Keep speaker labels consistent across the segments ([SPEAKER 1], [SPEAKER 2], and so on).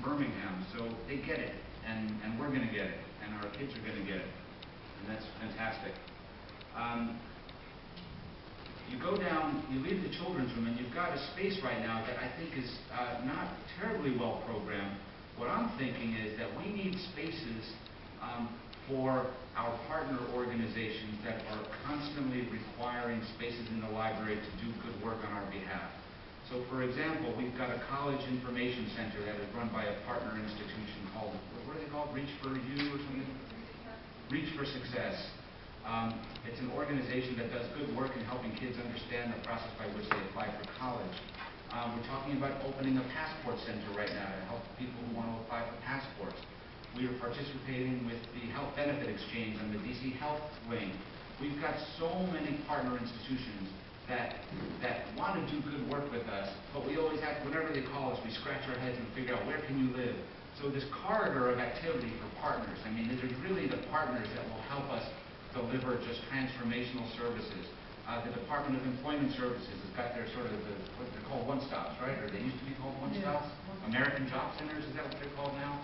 [SPEAKER 1] Birmingham, so they get it, and we're going to get it, and our kids are going to get it, and that's fantastic. You go down, you leave the children's room, and you've got a space right now that I think is not terribly well programmed. What I'm thinking is that we need spaces for our partner organizations that are constantly requiring spaces in the library to do good work on our behalf. So, for example, we've got a college information center that is run by a partner institution called, what are they called, Reach for You or something? Reach for Success. It's an organization that does good work in helping kids understand the process by which they apply for college. We're talking about opening a passport center right now to help people who want to apply for passports. We are participating with the Health Benefit Exchange and the DC Health Wing. We've got so many partner institutions that want to do good work with us, but we always have, whenever they call us, we scratch our heads and figure out where can you live. So this corridor of activity for partners, I mean, these are really the partners that will help us deliver just transformational services. The Department of Employment Services has got their sort of, what they're called one-stops, right? Or they used to be called one-stops? Yeah. American Job Centers, is that what they're called now?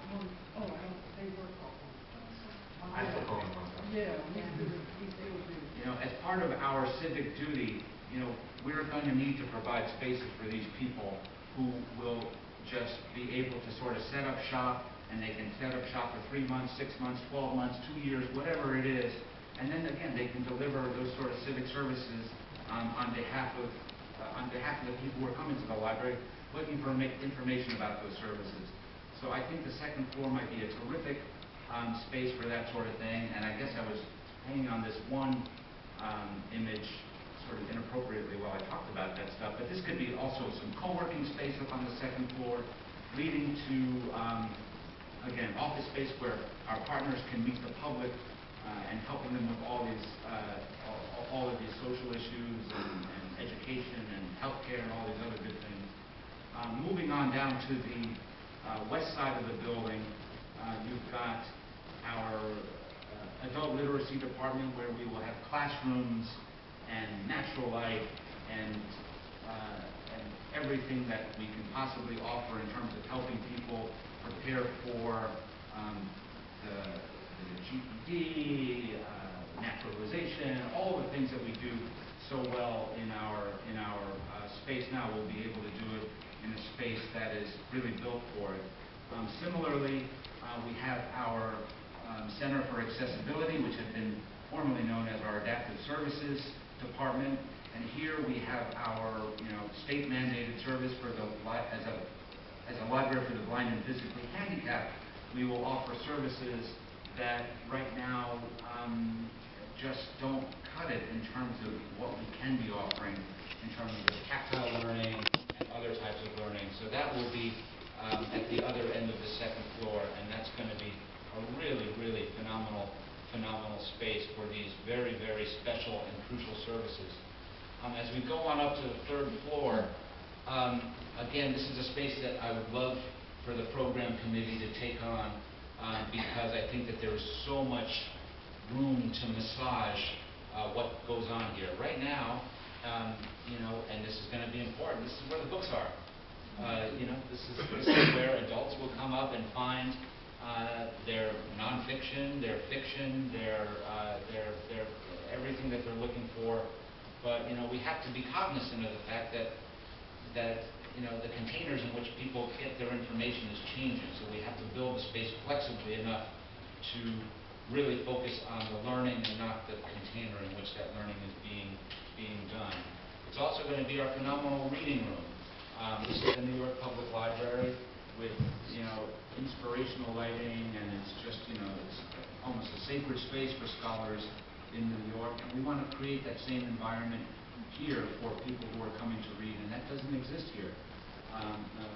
[SPEAKER 2] Oh, they were called one-stops.
[SPEAKER 3] I still call them one-stops.
[SPEAKER 2] Yeah, we still do.
[SPEAKER 1] You know, as part of our civic duty, you know, we're going to need to provide spaces for these people who will just be able to sort of set up shop, and they can set up shop for 3 months, 6 months, 12 months, 2 years, whatever it is. And then again, they can deliver those sort of civic services on behalf of the people who are coming to the library looking for information about those services. So I think the second floor might be a terrific space for that sort of thing. And I guess I was hanging on this one image sort of inappropriately while I talked about that stuff. But this could be also some co-working space up on the second floor, leading to again, office space where our partners can meet the public. And helping them with all of these social issues and education and healthcare and all these other good things. Moving on down to the west side of the building, you've got our adult literacy department where we will have classrooms and natural light and everything that we can possibly offer in terms of helping people prepare for the GED, naturalization, all the things that we do so well in our space now. We'll be able to do it in a space that is really built for it. Similarly, we have our Center for Accessibility, which had been formerly known as our Adaptive Services Department, and here we have our state-mandated service for the as a library for the blind and physically handicapped. We will offer services that right now just don't cut it in terms of what we can be offering in terms of tactile learning and other types of learning. So that will be at the other end of the second floor, and that's going to be a really, really phenomenal space for these very, very special and crucial services. As we go on up to the third floor, again, this is a space that I would love for the program committee to take on. Because I think that there is so much room to massage what goes on here. Right now, and this is going to be important, this is where the books are. This is where adults will come up and find their nonfiction, their fiction, their everything that they're looking for. But, we have to be cognizant of the fact that the containers in which people get their information is changing, so we have to build the space flexibly enough to really focus on the learning and not the container in which that learning is being done. It's also going to be our phenomenal reading room. This is the New York Public Library with, inspirational lighting, and it's just, it's almost a sacred space for scholars in New York, and we want to create that same environment here for people who are coming to read, and that doesn't exist here.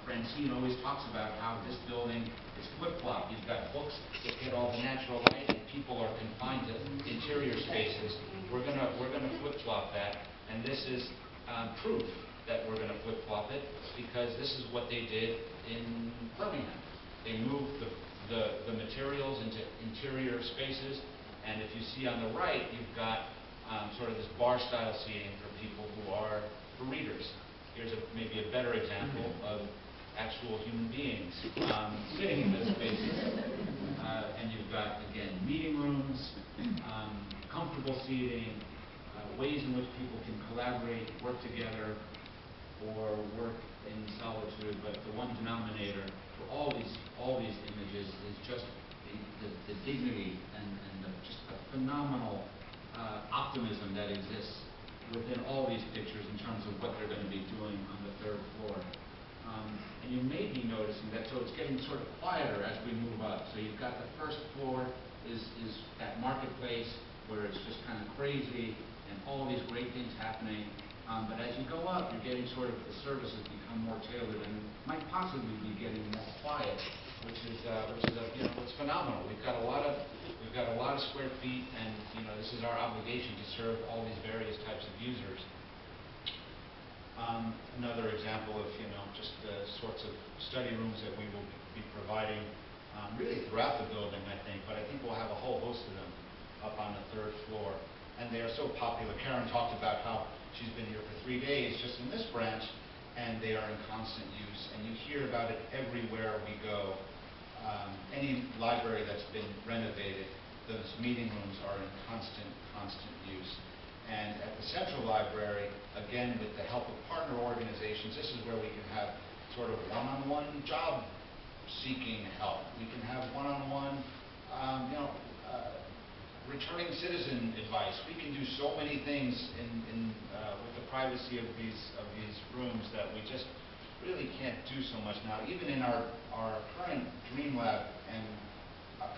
[SPEAKER 1] Francine always talks about how this building is flip-flop. You've got books that get all the natural light, and people are confined to interior spaces. We're gonna flip-flop that, and this is proof that we're gonna flip-flop it, because this is what they did in Birmingham. They moved the materials into interior spaces, and if you see on the right, you've got sort of this bar-style seating for people who are for readers. Here's maybe a better example of actual human beings sitting in those spaces. And you've got, again, meeting rooms, comfortable seating, ways in which people can collaborate, work together, or work in solitude. But the one denominator for all these images is just the dignity and just the phenomenal optimism that exists within all these pictures in terms of what they're going to be doing on the third floor. And you may be noticing that, so it's getting sort of quieter as we move up. So you've got the first floor is that marketplace where it's just kind of crazy and all these great things happening. But as you go up, you're getting sort of the services become more tailored and might possibly be getting more quiet, which is it's phenomenal. We've got a lot of square feet, and this is our obligation to serve all these various types of users. Another example of just the sorts of study rooms that we will be providing really throughout the building, I think, but I think we'll have a whole host of them up on the third floor. And they are so popular. Karen talked about how she's been here for 3 days just in this branch, and they are in constant use. And you hear about it everywhere we go. Any library that's been renovated, those meeting rooms are in constant use. And at the Central Library, again, with the help of partner organizations, this is where we can have sort of one-on-one job seeking help. We can have one-on-one, returning citizen advice. We can do so many things with the privacy of these rooms that we just really can't do so much now. Even in our current Dream Lab and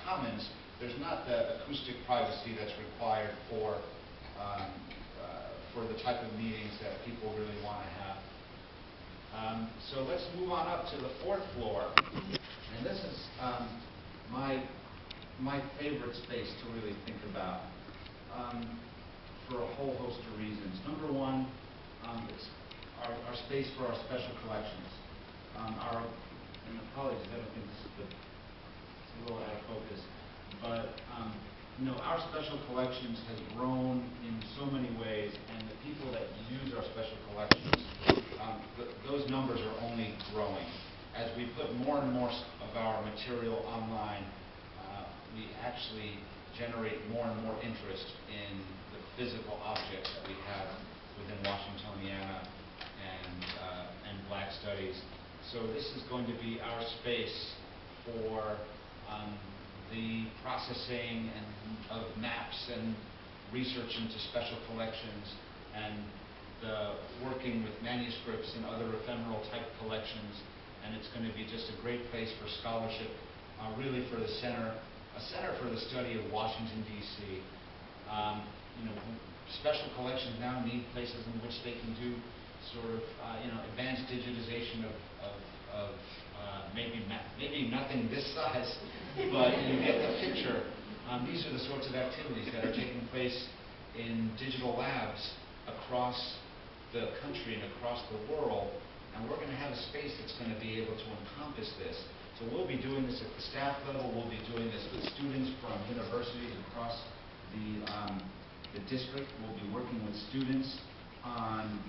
[SPEAKER 1] Commons, there's not the acoustic privacy that's required for the type of meetings that people really want to have. So let's move on up to the fourth floor. And this is my favorite space to really think about for a whole host of reasons. Number one, it's our space for our special collections. And apologies, I don't think this is good. It's a little out of focus. But our special collections has grown in so many ways, and the people that use our special collections, those numbers are only growing. As we put more and more of our material online, we actually generate more and more interest in the physical objects that we have within Washingtoniana and Black Studies. So this is going to be our space for the processing of maps and research into special collections and the working with manuscripts and other ephemeral type collections. And it's going to be just a great place for scholarship, really for a center for the study of Washington, D.C. Special collections now need places in which they can do sort of advanced digitization of maybe nothing this size, but you get the picture. These are the sorts of activities that are taking place in digital labs across the country and across the world, and we're going to have a space that's going to be able to encompass this. So we'll be doing this at the staff level. We'll be doing this with students from universities across the district. We'll be working with students on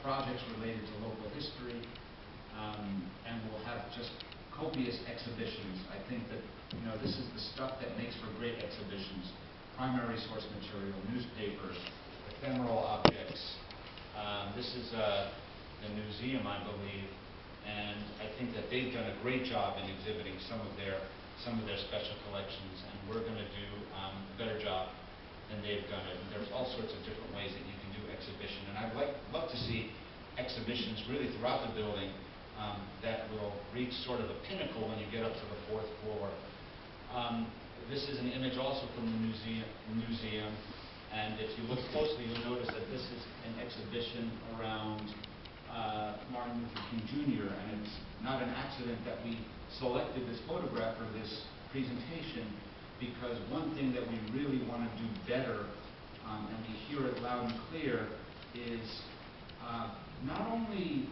[SPEAKER 1] projects related to local history, and we'll have just copious exhibitions. I think that this is the stuff that makes for great exhibitions: primary source material, newspapers, ephemeral objects. This is the museum, I believe, and I think that they've done a great job in exhibiting some of their special collections, and we're going to do a better job than they've done it. And there's all sorts of different ways that you can do exhibition, and I'd love to see exhibitions really throughout the building that will reach sort of a pinnacle when you get up to the fourth floor. This is an image also from the museum, and if you look closely, you'll notice that this is an exhibition around Martin Luther King Jr., and it's not an accident that we selected this photograph for this presentation, because one thing that we really want to do better, and we hear it loud and clear, is not only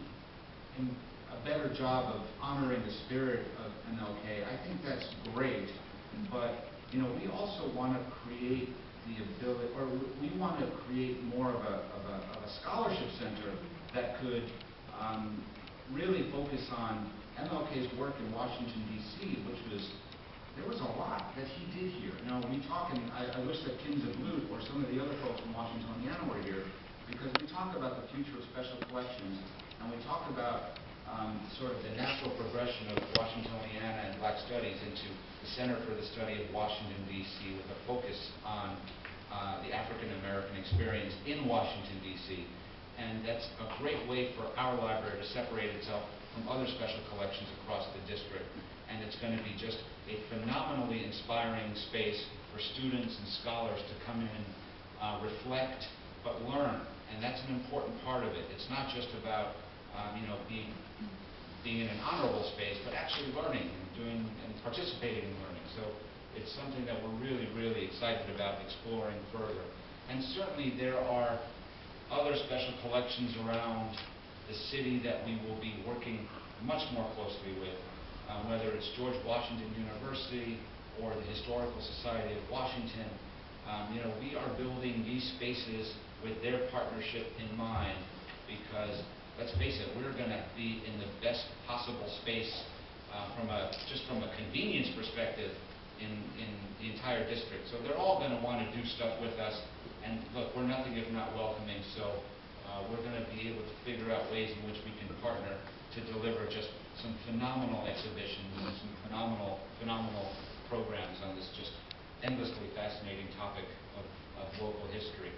[SPEAKER 1] a better job of honoring the spirit of MLK. I think that's great, but we also want to create the ability, or we want to create more of a scholarship center that could really focus on MLK's work in Washington, D.C., there was a lot that he did here. Now, when we talk, and I wish that Kins of Loot or some of the other folks from Washingtoniana were here, because we talk about the future of special collections, and we talk about sort of the natural progression of Washingtoniana and Black Studies into the Center for the Study of Washington, D.C., with a focus on the African American experience in Washington, D.C. And that's a great way for our library to separate itself from other special collections across the district. And it's going to be just a phenomenally inspiring space for students and scholars to come in, reflect, but learn. And that's an important part of it. It's not just about being in an honorable space, but actually learning and doing and participating in learning. So it's something that we're really, really excited about exploring further. And certainly there are other special collections around the city that we will be working much more closely with, whether it's George Washington University or the Historical Society of Washington. We are building these spaces with their partnership in mind, because let's face it, we're going to be in the best possible space from a convenience perspective in the entire district. So they're all going to want to do stuff with us. And look, we're nothing if not welcoming, so we're going to be able to figure out ways in which we can partner to deliver just some phenomenal exhibitions and some phenomenal programs on this just endlessly fascinating topic of local history.